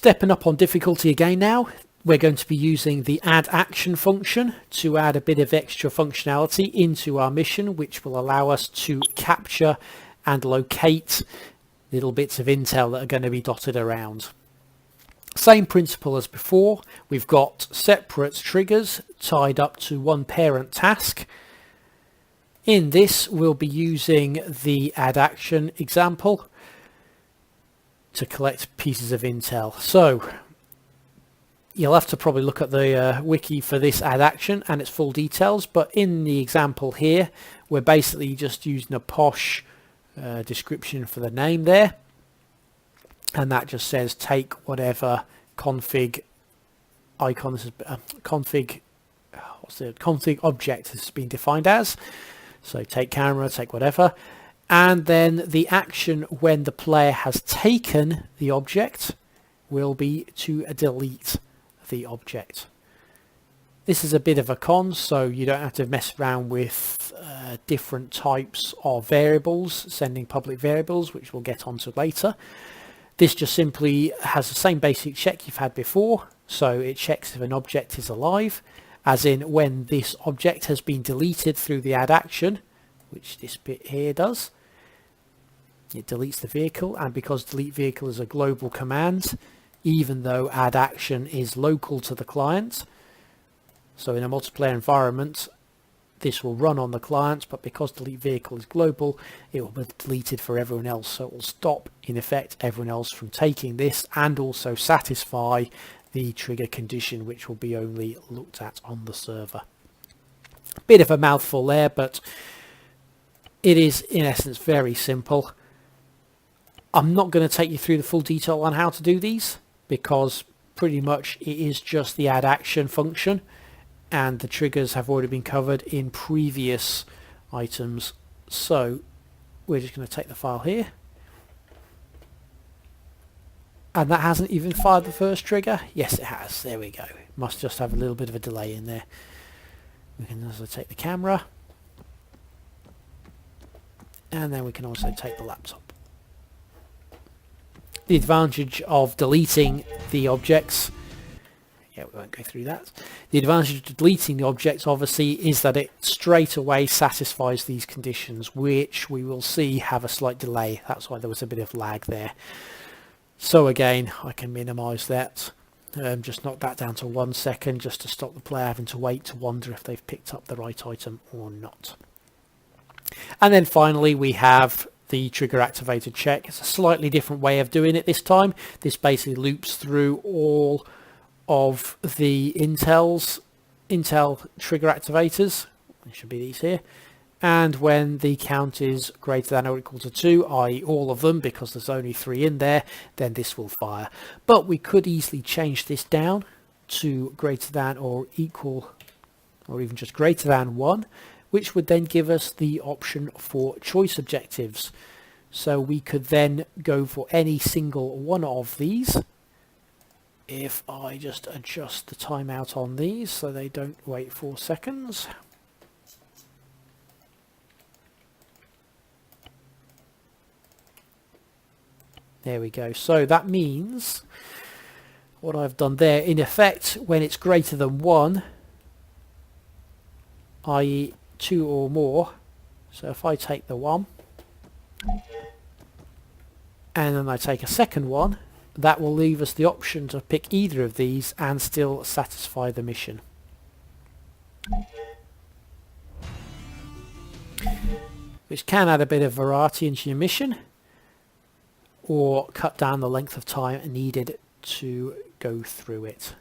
Stepping up on difficulty again now, we're going to be using the add action function to add a bit of extra functionality into our mission, which will allow us to capture and locate little bits of intel that are going to be dotted around. Same principle as before. We've got separate triggers tied up to one parent task. In this, we'll be using the add action example to collect pieces of intel. So you'll have to probably look at the wiki for this add action and its full details, but in the example here, we're basically just using a posh description for the name there, and that just says take whatever config icon, this is config, what's the config object has been defined as. So take camera, take whatever, and then the action when the player has taken the object will be to delete the object. This is a bit of a con, so you don't have to mess around with different types of variables, sending public variables, which we'll get onto later. This just simply has the same basic check you've had before, so it checks if an object is alive, as in when this object has been deleted through the add action, which this bit here does. It deletes the vehicle, and because delete vehicle is a global command, even though add action is local to the client, so in a multiplayer environment this will run on the client, but because delete vehicle is global, it will be deleted for everyone else, so it will stop in effect everyone else from taking this and also satisfy the trigger condition, which will be only looked at on the server. Bit of a mouthful there, but it is in essence very simple. I'm not going to take you through the full detail on how to do these, because pretty much it is just the add action function, and the triggers have already been covered in previous items. So we're just going to take the file here, and that hasn't even fired the first trigger. Yes, it has. There we go. Must just have a little bit of a delay in there. We can also take the camera, and then we can also take the laptop. The advantage of deleting the objects, yeah, we won't go through that. The advantage of deleting the objects obviously is that it straight away satisfies these conditions, which we will see have a slight delay. That's why there was a bit of lag there. So again, I can minimize that, just knock that down to 1 second, just to stop the player having to wait to wonder if they've picked up the right item or not. And then finally we have the trigger activated check. It's a slightly different way of doing it this time. This basically loops through all of the Intel trigger activators. It should be these here. And when the count is greater than or equal to 2, i.e. all of them, because there's only 3 in there, then this will fire. But we could easily change this down to greater than or equal, or even just greater than 1, which would then give us the option for choice objectives. So we could then go for any single one of these. If I just adjust the timeout on these so they don't wait 4 seconds. There we go. So that means what I've done there, in effect, when it's greater than 1, i.e. 2 or more, so if I take the 1 and then I take a second one, that will leave us the option to pick either of these and still satisfy the mission. Which can add a bit of variety into your mission, or cut down the length of time needed to go through it.